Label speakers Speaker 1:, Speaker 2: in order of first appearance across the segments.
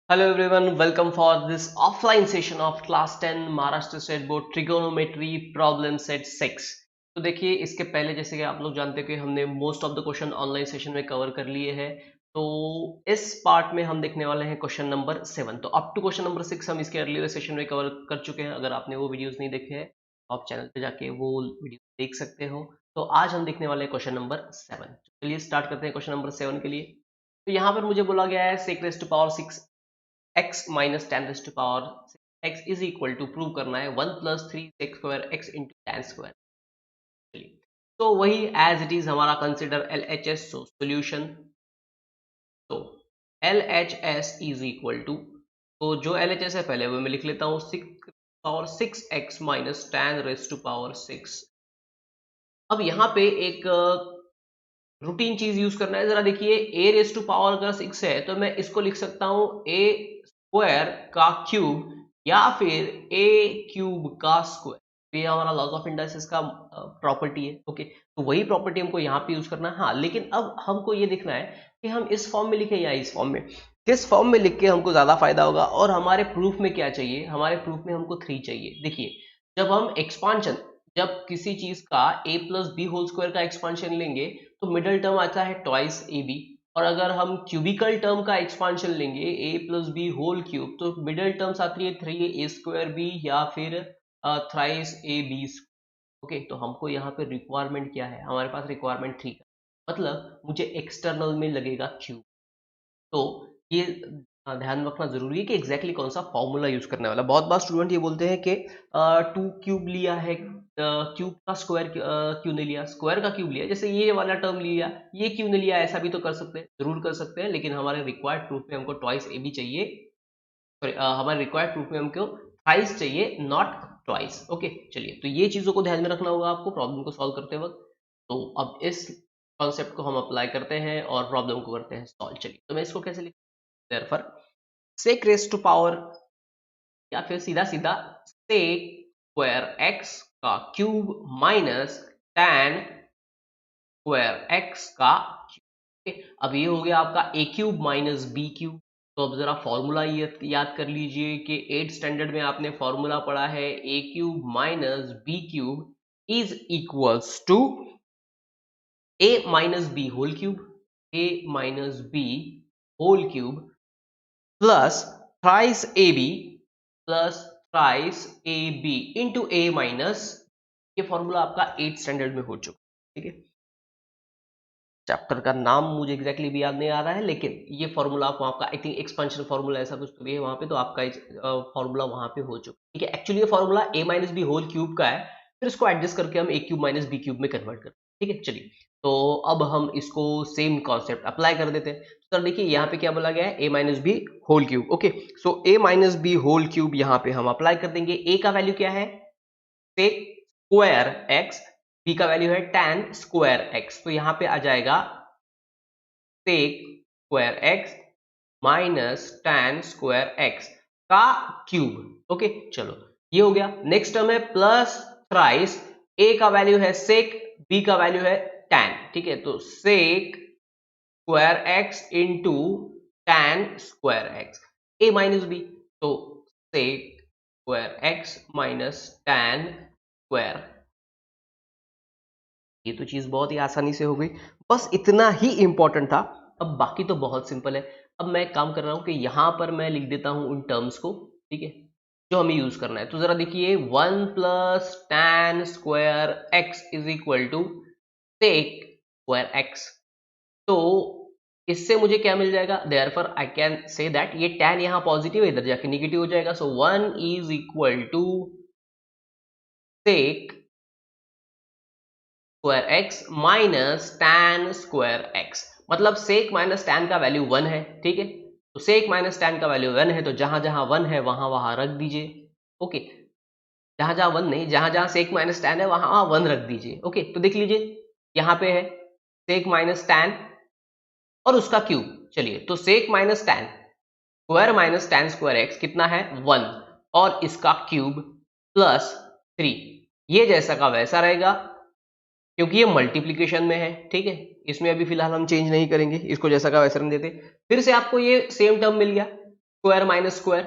Speaker 1: Hello everyone, welcome for this offline session of class 10 Maharashtra state board trigonometry problem set 6। तो देखिए इसके पहले जैसे कि आप लोग जानते हैं कि हमने most of the question online session में कवर कर लिए हैं। तो इस पार्ट में हम देखने वाले हैं क्वेश्चन नंबर 7। तो अप टू क्वेश्चन नंबर 6 हम इसके अर्लियर सेशन में कवर कर चुके हैं। अगर आपने वो वीडियोस नहीं देखे हैं तो आप चैनल पे जाके वो वीडियो देख सकते हो। तो आज हम देखने वाले हैं क्वेश्चन नंबर 7। चलिए स्टार्ट करते हैं क्वेश्चन नंबर 7 के लिए। तो यहाँ पर मुझे बोला गया है sec raised to power 6 x minus ten raise to power x is equal to prove करना है 1 plus 3 sec square x into tan square. तो वही एज इट इज हमारा consider L H S. So solution, तो L H S is equal to, तो जो L H S है पहले वो मैं लिख लेता हूँ 6 power 6x minus ten raise to power 6। अब यहाँ पे एक रूटीन चीज यूज करना है। जरा देखिए a रेस टू पावर अगर 6 है तो मैं इसको लिख सकता हूँ a स्क्वायर का क्यूब या फिर a क्यूब का स्क्वायर। ये हमारा लॉज ऑफ इंडक्शंस का प्रॉपर्टी है। ओके, तो वही प्रॉपर्टी हमको यहाँ पे यूज करना है। हाँ, लेकिन अब हमको ये देखना है कि हम इस फॉर्म में लिखें या इस फॉर्म में, किस फॉर्म में लिख के हमको ज्यादा फायदा होगा। और हमारे प्रूफ में क्या चाहिए, हमारे प्रूफ में हमको 3 चाहिए। देखिए जब हम एक्सपांशन, जब किसी चीज का a plus B whole square का एक्सपांशन लेंगे तो मिडल टर्म आता है ट्वाइस ए बी। और अगर हम क्यूबिकल टर्म का एक्सपांशन लेंगे a plus B whole cube तो मिडल टर्म्स आती है 3 ए स्क्वायर बी या फिर थ्राइस ए बी। ओके, तो हमको यहाँ पे रिक्वायरमेंट क्या है, हमारे पास रिक्वायरमेंट 3 का मतलब मुझे एक्सटर्नल में लगेगा क्यूब। तो ये ध्यान रखना जरूरी है कि एग्जैक्टली कौन सा फॉर्मूला यूज करने वाला। बहुत बार स्टूडेंट ये बोलते हैं कि टू क्यूब लिया है, क्यूब का स्क्वायर क्यों नहीं लिया, स्क्वायर का क्यूब लिया, जैसे ये वाला टर्म लिया ये क्यों नहीं लिया। ऐसा भी तो कर सकते हैं, जरूर कर सकते हैं, लेकिन हमारे रिक्वायर्ड प्रूफ में हमको ट्वाइस ए बी चाहिए। सॉरी, हमारे रिक्वायर्ड प्रूफ में हमको थ्राइस चाहिए, नॉट ट्वाइस। ओके, चलिए तो ये चीजों को ध्यान में रखना होगा आपको प्रॉब्लम को सॉल्व करते वक्त। तो अब इस कॉन्सेप्ट को हम अप्लाई करते हैं और प्रॉब्लम को करते हैं सॉल्व। चलिए तो मैं इसको कैसे लिख, therefore sec raised to power या फिर सीधा सीधा sec स्क्वायर x का cube minus tan square x का क्यूब। अब ये हो गया आपका a cube minus B cube. तो अब जरा फॉर्मूला याद कर लीजिए कि 8th स्टैंडर्ड में आपने फॉर्मूला पढ़ा है a cube minus B cube is equals to a minus B whole cube, a minus B whole cube plus thrice A B plus thrice A B into A minus. ये formula आपका 8th standard में हो चुका, ठीक है। Chapter का नाम मुझे एग्जैक्टली भी याद नहीं आ रहा है, लेकिन ये फॉर्मूला आपको आपका आई थिंक एक्सपेंशन फॉर्मूला ऐसा कुछ तो भी है वहां पे, तो आपका फॉर्मूला वहां पे हो चुका, ठीक है। एक्चुअली ये formula a minus B whole cube का है, फिर इसको एडजस्ट करके हम a cube minus B cube में कन्वर्ट करते हैं, ठीक है। चलिए तो अब हम इसको सेम कॉन्सेप्ट अप्लाई कर देते हैं। तो देखिए यहाँ पे क्या बोला गया है, a minus B whole cube. Okay, so a minus B whole cube यहाँ पे हम अप्लाई कर देंगे। a का वैल्यू क्या है, sec स्क्वायर x, b का वैल्यू है tan स्क्वायर x। तो यहाँ पे आ जाएगा sec square x minus tan square x का क्यूब। ओके, चलो ये हो गया। नेक्स्ट टर्म है प्लस थ्राइस, a का वैल्यू है sec, b का वैल्यू है tan, ठीक है। तो sec square x into tan square x, a minus b, तो sec square x minus tan square. ये तो चीज बहुत ही आसानी से हो गई, बस इतना ही इंपॉर्टेंट था। अब बाकी तो बहुत सिंपल है। अब मैं एक काम कर रहा हूं कि यहां पर मैं लिख देता हूं उन टर्म्स को, ठीक है, जो हमें यूज करना है। तो जरा देखिए 1 plus tan square x is equal to sec square x। तो इससे मुझे क्या मिल जाएगा, therefore I can say that ये tan यहाँ पॉजिटिव है, इधर जाके निगेटिव हो जाएगा। So 1 is equal to sec square x minus tan square x. मतलब सेक माइनस टैन का वैल्यू 1 है, ठीक है। तो सेक माइनस टैन का वैल्यू 1 है, तो जहां जहां 1 है वहां वहां रख दीजिए। ओके, जहां जहां 1 नहीं, जहां जहां सेक माइनस टैन है वहां वहां 1 रख दीजिए। ओके, तो देख लीजिए यहाँ पे है सेक माइनस टैन और उसका क्यूब। चलिए तो sec minus tan square minus tan square x कितना है 1, और इसका क्यूब प्लस 3, ये जैसा का वैसा रहेगा क्योंकि ये मल्टीप्लीकेशन में है, ठीक है। इसमें अभी फिलहाल हम चेंज नहीं करेंगे, इसको जैसा का वैसा रहने देते। फिर से आपको ये सेम टर्म मिल गया, square minus square,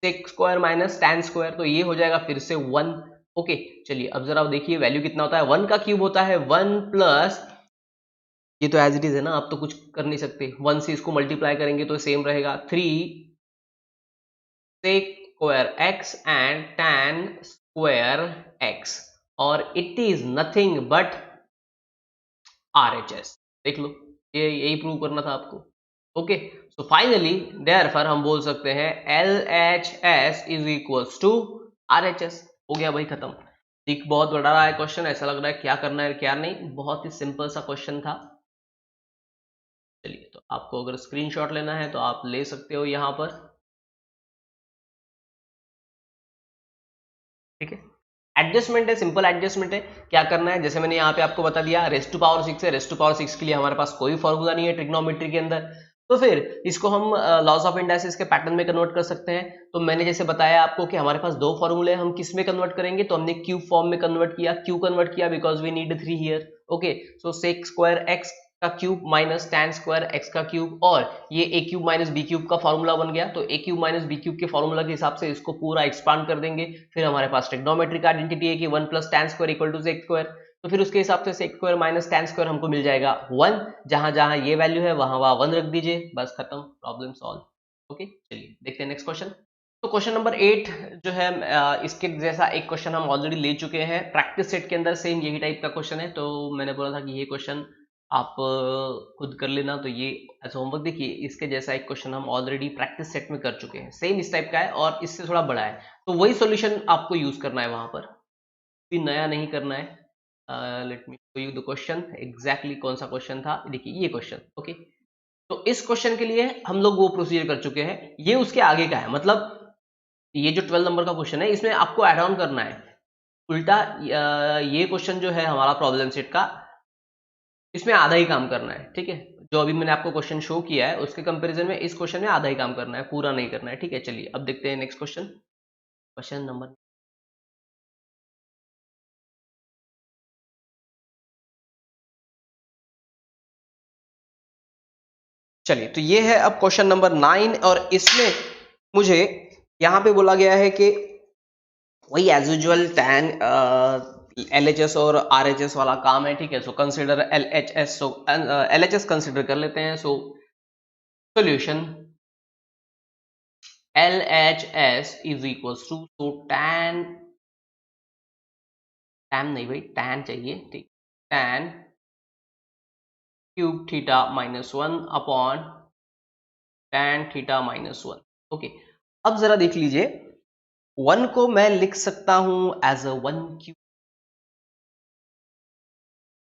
Speaker 1: sec square minus tan square, तो ये हो जाएगा फिर से 1। ओके चलिए अब जरा देखिए वैल्यू कितना होता है, 1 का क्यूब होता है 1 प्लस, ये तो एज इट इज है ना, आप तो कुछ कर नहीं सकते, 1 से इसको मल्टीप्लाई करेंगे तो सेम रहेगा, 3 sec square x and tan square x, और it is nothing but RHS। देख लो, ये यही प्रूव करना था आपको। ओके सो फाइनली देयरफॉर हम बोल सकते हैं LHS is equals to RHS। हो गया भाई खत्म। ठीक, बहुत बड़ा रहा है क्वेश्चन, ऐसा लग रहा है क्या करना है क्या नहीं, बहुत ही सिंपल सा क्वेश्चन था। चलिए तो आपको अगर स्क्रीनशॉट लेना है तो आप ले सकते हो यहाँ पर, ठीक है। एडजस्टमेंट है, सिंपल एडजस्टमेंट है। क्या करना है, जैसे मैंने यहाँ पे आपको बता दिया, रेस्ट टू पावर 6 है, रेस्ट टू पावर 6 के लिए हमारे पास कोई फॉर्मूला नहीं है ट्रिग्नोमेट्री के अंदर, तो फिर इसको हम लॉस ऑफ इंडाइसिस के पैटर्न में कन्वर्ट कर सकते हैं। तो मैंने जैसे बताया आपको कि हमारे पास दो फॉर्मूले हैं, हम किस में कन्वर्ट करेंगे, तो हमने क्यूब फॉर्म में कन्वर्ट किया। क्यों कन्वर्ट किया, because we need 3 here. Okay so sec square x का cube minus tan square x का क्यूब, और ये a cube minus B cube का फॉर्मूला बन गया, तो a cube minus B cube के फॉर्मूला के हिसाब से इसको पूरा एक्सपांड कर देंगे। फिर हमारे पास ट्रिग्नोमेट्रिक आइडेंटिटी है कि 1 plus tan square equal to sec square, तो फिर उसके हिसाब से sec square minus tan square हमको मिल जाएगा 1, जहां जहां ये वैल्यू है वहां वहां 1 रख दीजिए, बस खत्म, प्रॉब्लम सॉल्व। ओके चलिए देखते हैं नेक्स्ट क्वेश्चन। तो क्वेश्चन नंबर 8 जो है इसके जैसा एक क्वेश्चन हम ऑलरेडी ले चुके हैं प्रैक्टिस सेट के अंदर, सेम यही टाइप का क्वेश्चन है, तो मैंने बोला था कि ये क्वेश्चन आप खुद कर लेना, तो ये एज होमवर्क देखिए, इसके जैसा एक क्वेश्चन हम ऑलरेडी प्रैक्टिस सेट में कर चुके हैं, सेम इस टाइप का है और इससे थोड़ा बड़ा है, तो वही सॉल्यूशन आपको यूज करना है वहां पर, भी नया नहीं करना है। Let me show you the question exactly कौन सा क्वेश्चन था, देखिए ये क्वेश्चन। ओके तो इस क्वेश्चन के लिए हम लोग वो प्रोसीजर कर चुके हैं, ये उसके आगे का है, मतलब ये जो 12 नंबर का क्वेश्चन है इसमें आपको ऐड ऑन करना है उल्टा, ये क्वेश्चन जो है हमारा प्रॉब्लम सेट का, इसमें आधा ही काम करना है, ठीक है। जो अभी मैंने आपको क्वेश्चन शो किया है उसके कंपैरिजन में इस क्वेश्चन में आधा ही काम करना है, पूरा नहीं करना है, ठीक है। चलिए अब देखते हैं नेक्स्ट क्वेश्चन, क्वेश्चन नंबर, चलिए तो ये है अब क्वेश्चन नंबर 9, और इसमें मुझे यहाँ पे बोला गया है कि वही एज यूजुअल टैन LHS और RHS वाला काम है, ठीक है। So consider LHS, so LHS consider कर लेते हैं। So solution LHS is equals to, so tan, tan नहीं भाई टैन चाहिए, ठीक, tan cube theta minus 1 upon tan theta minus 1। Okay अब जरा देख लीजिए, 1 को मैं लिख सकता हूं एज अ 1 क्यूब,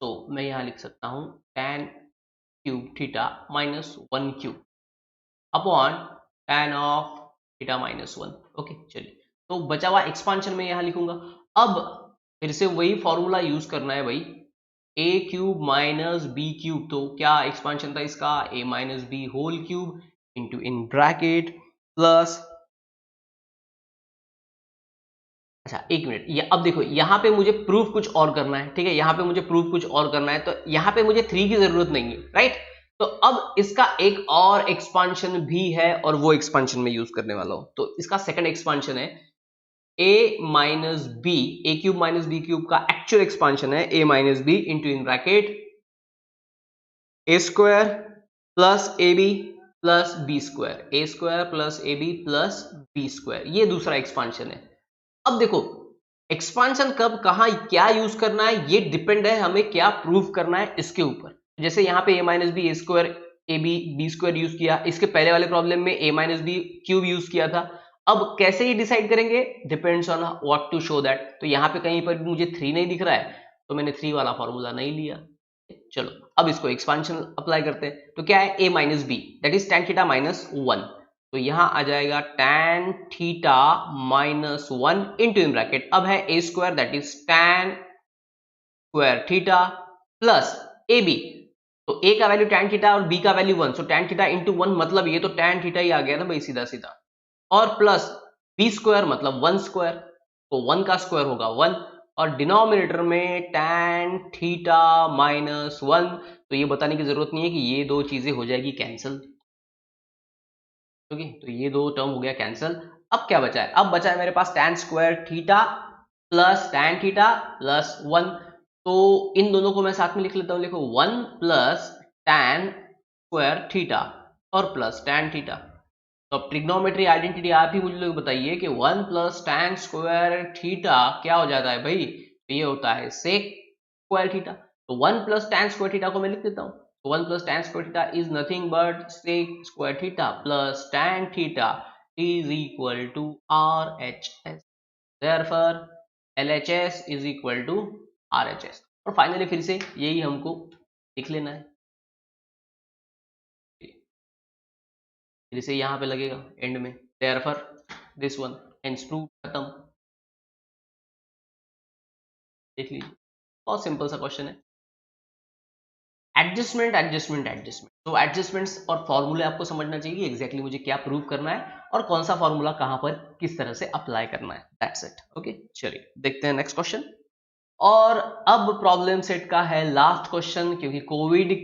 Speaker 1: तो मैं यहां लिख सकता हूं tan cube theta minus 1 cube upon tan of theta minus 1। Okay चलिए तो बचा हुआ एक्सपांशन में यहां लिखूंगा। अब फिर से वही फॉर्मूला यूज करना है भाई, a cube minus B cube, तो क्या एक्सपांशन था इसका, a minus B whole cube into in bracket plus, अच्छा एक मिनट, ये अब देखो यहाँ पे मुझे प्रूफ कुछ और करना है, ठीक है, यहाँ पे मुझे प्रूफ कुछ और करना है, तो यहाँ पे मुझे 3 की जरूरत नहीं है, राइट। तो अब इसका एक और एक्सपांशन भी है और वो एक्सपांशन में यूज करने वाला हूं, तो इसका सेकंड एक्सपांशन है a minus b, a cube minus B cube का एक्चुअल एक्सपांशन है a minus b into in bracket a square plus a B plus b square, a square plus a B plus b square, ये दूसरा expansion है। अब देखो expansion कब कहां क्या यूज करना है, ये डिपेंड है हमें क्या प्रूव करना है इसके ऊपर। जैसे यहाँ पे a minus b a square a b b square use किया, इसके पहले वाले प्रॉब्लम में a minus B cube use किया था। अब कैसे ये डिसाइड करेंगे, depends on what to show that, तो यहाँ पे कहीं पर भी मुझे 3 नहीं दिख रहा है, तो मैंने 3 वाला फॉर्मूला नहीं लिया। चलो अब इसको एक्सपांशन अप्लाई करते हैं, तो क्या है a minus b that is tan theta minus 1, तो यहां आ जाएगा tan theta minus 1 into in bracket, अब है a square that is tan square theta plus a b, तो ए का वैल्यू tan थीटा और बी का value 1, so tan theta into 1 मतलब ये तो tan थीटा ही आ गया ना भाई सीधा सीधा, और प्लस बी स्क्वायर मतलब 1 स्क्वायर, तो 1 का स्क्वायर होगा 1, और डिनोमिनेटर में tan थीटा माइनस 1, तो ये बताने की जरूरत नहीं है कि ये दो चीजें हो जाएगी कैंसिल। ओके, तो ये दो टर्म हो गया कैंसिल। अब क्या बचा है? अब बचा है मेरे पास tan square theta plus tan theta plus 1। तो इन दोनों को मैं साथ में लिख लेता हूँ। लिखो 1 प्लस tan स्क्वायर थीटा और प्लस tan थीटा। तो अब ट्रिग्नोमेट्री आइडेंटिटी आप ही मुझे लोग बताइए कि 1 प्लस tan स्क्वायर थीटा क्या हो जाता है भाई? तो ये होता है सेक स्क्वायर थीटा। तो 1 प्लस tan स्क्वायर थीटा को मैं लिख देता हूँ। तो 1 plus tan square theta is nothing but sec square theta plus tan theta is equal to RHS. Therefore, LHS is equal to RHS. और फाइनली फिर से यही हमको लिख लेना है। फिर से यहाँ पे लगेगा एंड में। Therefore, this one hence proof खत्म। देख लीजिए, बहुत सिंपल सा क्वेश्चन है। एडजस्टमेंट एडजस्टमेंट एडजस्टमेंट, तो एडजस्टमेंट्स और फॉर्मूले आपको समझना चाहिए एग्जैक्टली मुझे क्या प्रूव करना है और कौन सा फॉर्मूला कहां पर किस तरह से अप्लाई करना है। That's it. ओके, चलिए देखते हैं नेक्स्ट क्वेश्चन। और अब प्रॉब्लम सेट का है लास्ट क्वेश्चन, क्योंकि कोविड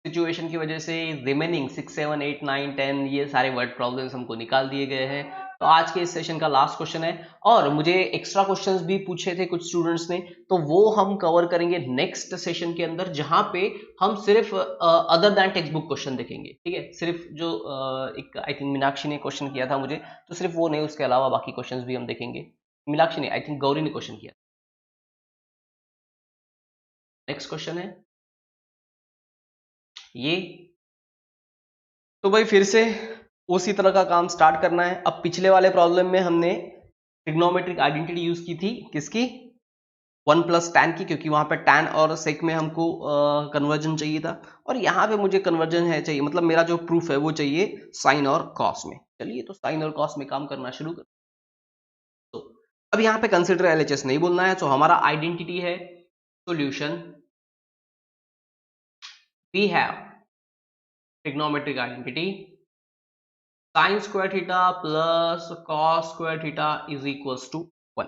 Speaker 1: सिचुएशन की वजह से रिमेनिंग 6, 7, 8, 9, 10 ये सारे वर्ड प्रॉब्लम्स हमको निकाल दिए गए हैं। तो आज के इस सेशन का लास्ट क्वेश्चन है और मुझे एक्स्ट्रा क्वेश्चंस भी पूछे थे कुछ स्टूडेंट्स ने, तो वो हम कवर करेंगे नेक्स्ट सेशन के अंदर, जहां पे हम सिर्फ other than text book question देखेंगे। ठीक है, सिर्फ जो एक आई थिंक मीनाक्षी ने क्वेश्चन किया था मुझे, तो सिर्फ वो नहीं, उसके अलावा बाकी क्वेश्चंस भी हम देखेंगे। मीनाक्षी ने, आई थिंक गौरी ने क्वेश्चन किया। नेक्स्ट क्वेश्चन है ये। तो भाई फिर से उसी तरह का काम स्टार्ट करना है। अब पिछले वाले प्रॉब्लम में हमने ट्रिग्नोमेट्रिक आइडेंटिटी यूज की थी, किसकी? 1 प्लस टैन की, क्योंकि वहां पे टैन और सेक में हमको कन्वर्जन चाहिए था, और यहाँ पे मुझे कन्वर्जन है चाहिए, मतलब मेरा जो प्रूफ है वो चाहिए साइन और कॉस में। चलिए, तो साइन और कॉस में काम करना शुरू कर। तो अब यहाँ पे कंसिडर एलएचएस नहीं बोलना है, तो हमारा आइडेंटिटी है solution. We have trigonometric identity sine square theta plus cos square theta is equals to 1।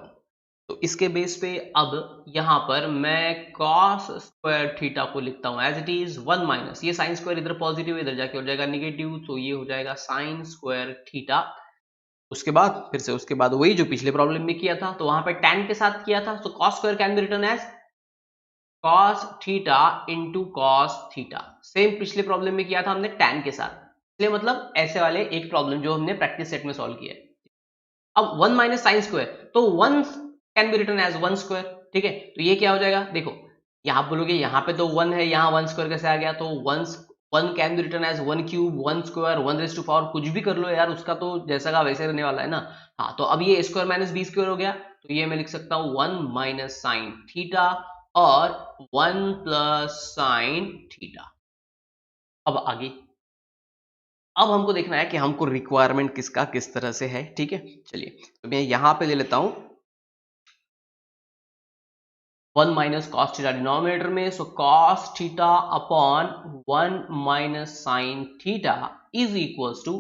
Speaker 1: तो इसके बेस पे अब यहां पर मैं cos स्क्वायर थीटा को लिखता हूं एज इट इज 1 माइनस, ये साइन स्क्वायर इधर पॉजिटिव इधर जाके हो जाएगा निगेटिव, तो ये हो जाएगा साइन स्क्वायर थीटा। उसके बाद फिर से उसके बाद वही जो पिछले प्रॉब्लम में किया था, तो वहां पे tan के साथ किया था, तो cos square can be written as cos theta into cos theta. Same पिछले प्रॉब्लम में किया था हमने tan के साथ, इसलिए मतलब ऐसे वाले एक प्रॉब्लम जो हमने प्रैक्टिस सेट में सॉल्व किया है। अब 1 माइनस साइन स्क्वायर, तो 1 can be written as 1 square. ठीक है, तो ये क्या हो जाएगा? देखो, यहां बोलोगे यहाँ पे तो 1 है, यहाँ 1 स्क्वायर कैसे आ गया? तो 1 can be written as 1 cube, 1 square, 1 raise to power, कुछ भी कर लो यार, उसका तो जैसा का वैसे रहने वाला है ना। हाँ, तो अब ये स्क्वायर माइनस बी स्क्वायर हो गया, तो ये मैं लिख सकता हूँ 1 माइनस साइन थीटा और 1 प्लस साइन थीटा। अब आगे, अब हमको देखना है कि हमको रिक्वायरमेंट किसका किस तरह से है। ठीक है, चलिए, तो मैं यहां पे ले लेता हूं 1 माइनस कॉस थीटा डिनोमिनेटर में, so cos theta upon 1 minus sine theta is equals to,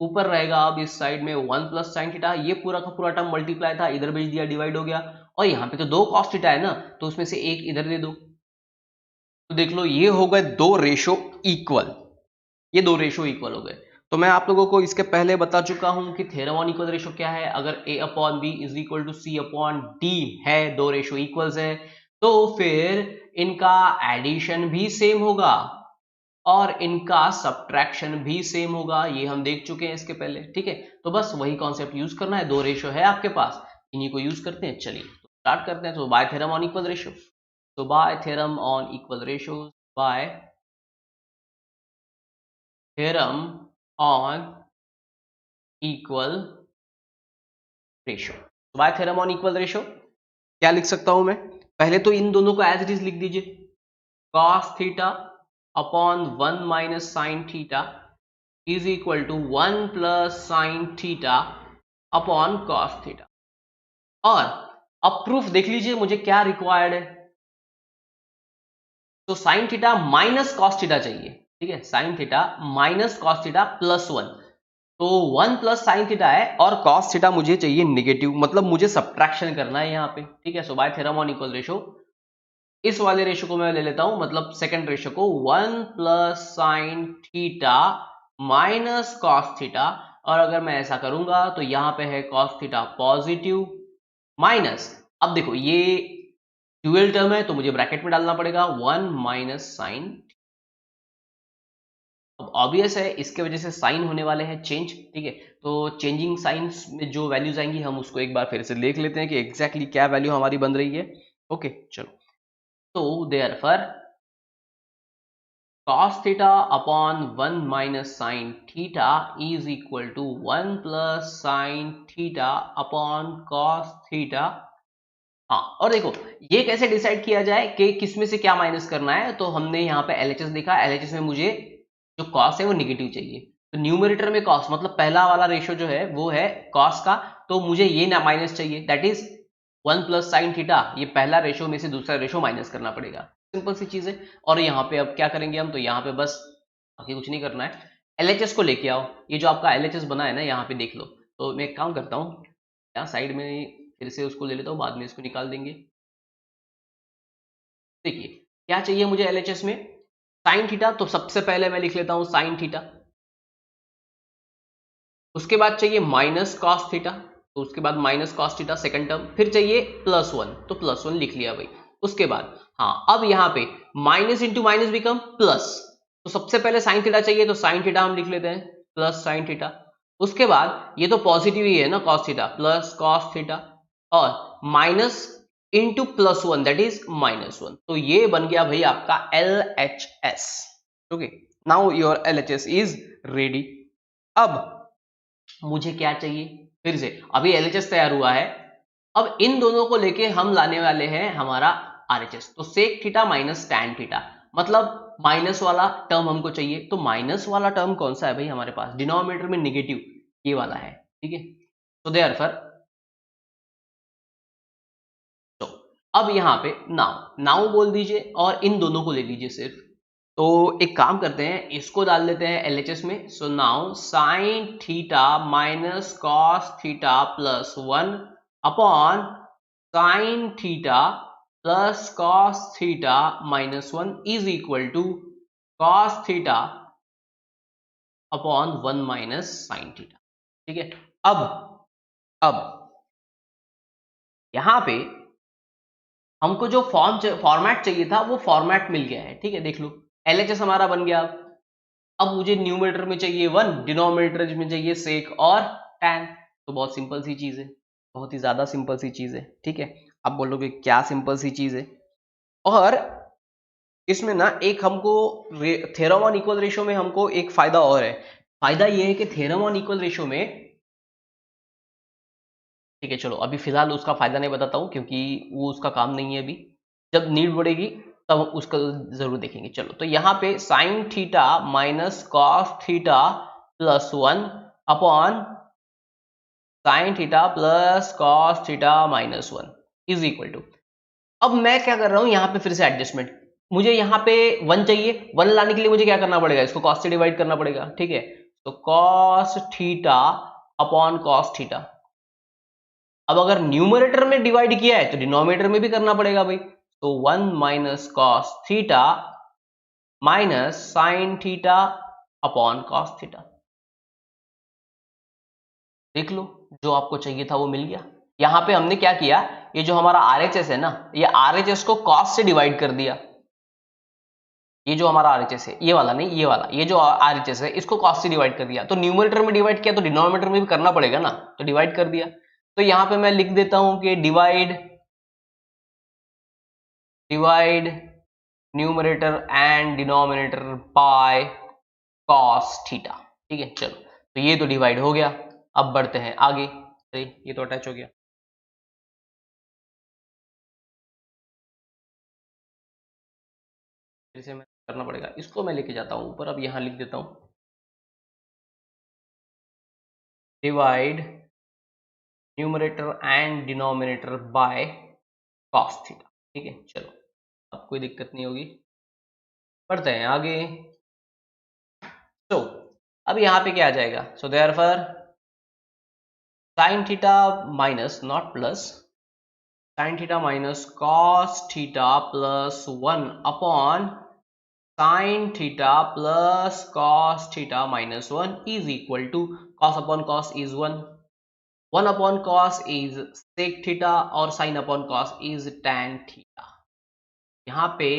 Speaker 1: ऊपर रहेगा अब इस साइड में 1 प्लस साइन थीटा, ये पूरा का पूरा टर्म मल्टीप्लाई था, इधर भेज दिया, डिवाइड हो गया, और यहाँ पे तो दो कॉस थीटा है ना, तो उसमें से एक इधर दे दो। तो देख लो, ये हो गए दो रेशो इक्वल, ये दो रेशो इक्वल हो गए। तो मैं आप लोगों को इसके पहले बता चुका हूं कि थ्योरम ऑन इक्वल रेशो क्या है। अगर a upon B is equal to C upon D है, दो रेशो इक्वल्स है, तो फिर इनका एडिशन भी सेम होगा और इनका सब्ट्रैक्शन भी सेम होगा। ये हम देख चुके हैं इसके पहले। ठीक है, तो बस वही कॉन्सेप्ट यूज करना है। दो रेशो है आपके पास, इन्हीं को यूज करते हैं। चलिए, तो स्टार्ट करते हैं। तो by theorem on equal ratio, तो by theorem on equal ratio, by theorem on equal ratio, by theorem on equal ratio क्या लिख सकता हूं मैं? पहले तो इन दोनों को एज इट इज लिख दीजिए, cos theta upon 1 minus sine theta is equal to 1 plus sine theta upon cos theta. और अब प्रूफ देख लीजिए मुझे क्या रिक्वायर्ड है। तो sign theta minus cos theta चाहिए। ठीक है, sign theta minus cos theta plus 1, तो 1 प्लस साइन थीटा है और कॉस थीटा मुझे चाहिए निगेटिव, मतलब मुझे सब्ट्रैक्शन करना है यहाँ पे। ठीक है, so by theorem on equal ratio इस वाले रेशो को मैं ले लेता हूं, मतलब सेकंड रेशो को, 1 plus sine theta minus cos theta, और अगर मैं ऐसा करूंगा तो यहाँ पे है कॉस थीटा पॉजिटिव माइनस, अब देखो ये ड्यूअल टर्म है तो मुझे ब्रैकेट में डालना पड़ेगा 1 माइनस साइन। अब ऑब्वियस है इसके वजह से साइन होने वाले हैं चेंज, ठीक है। तो चेंजिंग साइंस में जो वैल्यूज आएंगी हम उसको एक बार फिर से देख लेते हैं कि एग्जैक्टली क्या वैल्यू हमारी बन रही है। ओके चलो, तो therefore cos theta upon 1 minus sin theta is equal to 1 plus sin theta upon cos theta। हाँ, और देखो ये कैसे डिसाइड किया जाए कि किस में से क्या माइनस करना है, तो हमने यहाँ पे LHS देखा, LHS में मुझे जो कॉस है वो निगेटिव चाहिए, तो न्यूमरेटर में कॉस मतलब पहला वाला रेशियो जो है वो है कॉस का, तो मुझे ये ना माइनस चाहिए, that is 1 plus sine theta, ये पहला रेशियो में से दूसरा रेशियो माइनस करना पड़ेगा, सिंपल सी चीज है। और यहाँ पे अब क्या करेंगे हम, तो यहाँ पे बस बाकी कुछ नहीं करना है, LHS को लेके आओ, ये जो आपका LHS बना है ना यहाँ पे देख लो, तो मैं एक काम करता हूँ यहाँ साइड में फिर से उसको ले लेता हूँ, बाद में इसको निकाल देंगे। देखिए क्या चाहिए मुझे LHS में, साइन थीटा, तो सबसे पहले मैं लिख लेता हूँ साइन थीटा, उसके बाद चाहिए माइनस कॉस थीटा, तो उसके बाद minus cos theta second term, फिर चाहिए प्लस वन, तो प्लस वन लिख लिया भाई। उसके बाद हाँ, अब यहाँ पे minus into minus become plus, तो सबसे पहले साइन थीटा चाहिए, तो साइन थीटा हम लिख लेते हैं प्लस साइन थीटा। उसके बाद ये तो पॉजिटिव ही है ना cos theta, plus cos theta, और minus into plus one that is minus one, तो ये बन गया भाई आपका LHS। Okay, now your LHS is ready. अब मुझे क्या चाहिए, फिर से अभी LHS तैयार हुआ है, अब इन दोनों को लेके हम लाने वाले हैं हमारा RHS, तो sec theta minus tan theta, मतलब माइनस वाला टर्म हमको चाहिए, तो माइनस वाला टर्म कौन सा है भाई हमारे पास, डिनोमिनेटर में निगेटिव ये वाला है, ठीक है। तो देयरफॉर तो अब यहाँ पे नाउ नाउ बोल दीजिए और इन दोनों को ले लीजिए सिर्फ, तो एक काम करते हैं इसको डाल देते हैं LHS में, so now sine theta minus cos theta plus one upon sine theta plus cos theta minus one is equal to cos theta upon one minus sine theta, ठीक है। अब यहां पे हमको जो फॉर्मेट चाहिए था वो फॉर्मेट मिल गया है, ठीक है। देख लो LHS हमारा बन गया, अब मुझे न्यूमरेटर में चाहिए वन, डिनोमिनेटर में चाहिए सेक और टैन, तो बहुत सिंपल सी चीज है, बहुत ही ज्यादा सिंपल सी चीज है, ठीक है। अब बोलोगे क्या सिंपल सी चीज है, और इसमें ना एक हमको थ्योरम ऑन इक्वल रेशियो में हमको एक फायदा और है, फायदा ये है कि थ्योरम ऑन इक्वल रेशियो में, ठीक है चलो अभी फिलहाल उसका फायदा नहीं बताता हूँ क्योंकि वो उसका काम नहीं है अभी, जब नीड बढ़ेगी तब उसका जरूर देखेंगे। चलो तो यहाँ पे sine theta minus cos theta plus one upon sine theta plus cos theta minus one is equal to, अब मैं क्या कर रहा हूँ यहाँ पे फिर से एडजस्टमेंट, मुझे यहाँ पे वन चाहिए, वन लाने के लिए मुझे क्या करना पड़ेगा, इसको कॉस से डिवाइड करना पड़ेगा, ठीक है। तो cos theta upon cos theta, अब अगर न्यूमरेटर में डिवाइड किया है तो डिनोमिनेटर में भी करना पड़ेगा भाई, तो one minus cos theta minus sine theta upon cos theta, देख लो जो आपको चाहिए था वो मिल गया। यहां पे हमने क्या किया, ये जो हमारा RHS है ना, ये RHS को कॉस से डिवाइड कर दिया, ये जो हमारा RHS है ये वाला नहीं, ये वाला, ये जो RHS है इसको कॉस से डिवाइड कर दिया, तो न्यूमरेटर में डिवाइड किया तो डिनोमिनेटर में भी करना पड़ेगा ना, तो डिवाइड कर दिया। तो यहां पे मैं लिख देता हूं कि divide divide numerator and denominator by cos theta, ठीक है। चलो तो ये तो डिवाइड हो गया, अब बढ़ते हैं आगे, अरे ये तो अटैच हो गया, फिर से मैं करना पड़ेगा, इसको मैं लेके जाता हूं ऊपर, अब यहां लिख देता हूं divide numerator and denominator by cos theta, ठीक है। चलो अब कोई दिक्कत नहीं होगी, बढ़ते हैं आगे। तो अब यहाँ पे क्या आ जाएगा, so therefore sine theta minus not plus sine theta minus cos theta plus one upon sine theta plus cos theta minus 1 is equal to cos upon cos is 1 upon cos is sec theta और sine upon cos is tan theta. यहाँ पे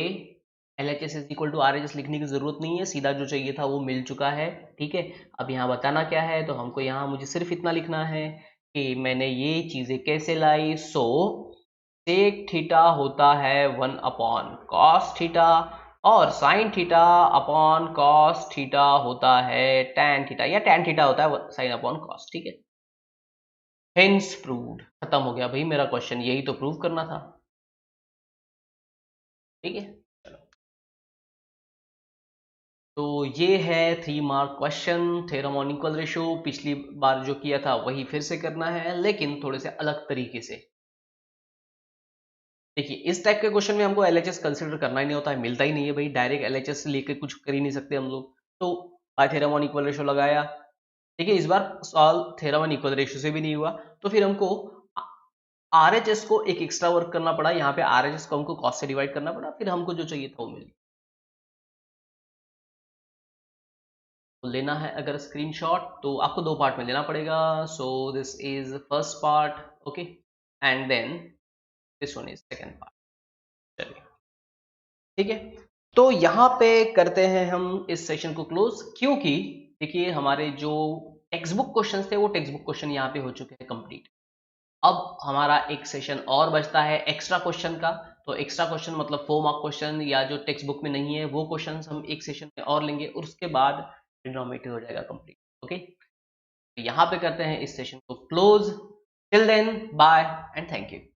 Speaker 1: LHS is equal to RHS लिखने की जरूरत नहीं है, सीधा जो चाहिए था वो मिल चुका है। ठीक है, अब यहाँ बताना क्या है, तो हमको यहाँ मुझे सिर्फ इतना लिखना है कि मैंने ये चीजें कैसे लाई। सो सेक थीटा होता है 1 अपॉन कॉस थीटा और sign theta upon cos theta होता है टैन थीटा, या टैन थीटा होता है साइन अपॉन कॉस। ठीक है, हेंस प्रूव्ड, खत्म हो गया भाई मेरा क्वेश्चन, यही तो प्रूव करना था। ठीक है, तो ये है 3 mark question, theorem on equal ratio. पिछली बार जो किया था वही फिर से करना है, लेकिन थोड़े से अलग तरीके से। देखिए, इस टाइप के क्वेश्चन में हमको LHS कंसिडर करना ही नहीं होता है, मिलता ही नहीं है भाई, डायरेक्ट LHS लेके कुछ कर ही नहीं सकते हम लोग। तो by theorem on equal ratio लगाया। ठीक है, इस बार solve theorem on equal ratio से भी नहीं हुआ, तो फिर हमको RHS को एक एक्स्ट्रा वर्क करना पड़ा। यहाँ पे RHS को हमको कॉस्ट से डिवाइड करना पड़ा, फिर हमको जो चाहिए था वो मिल गया। तो लेना है अगर स्क्रीनशॉट तो आपको 2 पार्ट में लेना पड़ेगा। So this is first part, okay, and then this one is second part. चलिए, ठीक है, तो यहाँ पे करते हैं हम इस सेशन को क्लोज, क्योंकि देखिए हमारे जो टेक्स्ट बुक क्वेश्चन थे वो टेक्स्ट बुक क्वेश्चन यहाँ पे हो चुके हैं कंप्लीट। अब हमारा एक सेशन और बचता है एक्स्ट्रा क्वेश्चन का। तो एक्स्ट्रा क्वेश्चन मतलब 4 मार्क क्वेश्चन या जो टेक्स्ट बुक में नहीं है वो क्वेश्चन हम एक सेशन में और लेंगे, और उसके बाद ट्रिग्नोमेट्री हो जाएगा कंप्लीट। ओके, तो यहाँ पे करते हैं इस सेशन को close. Till then bye and thank you.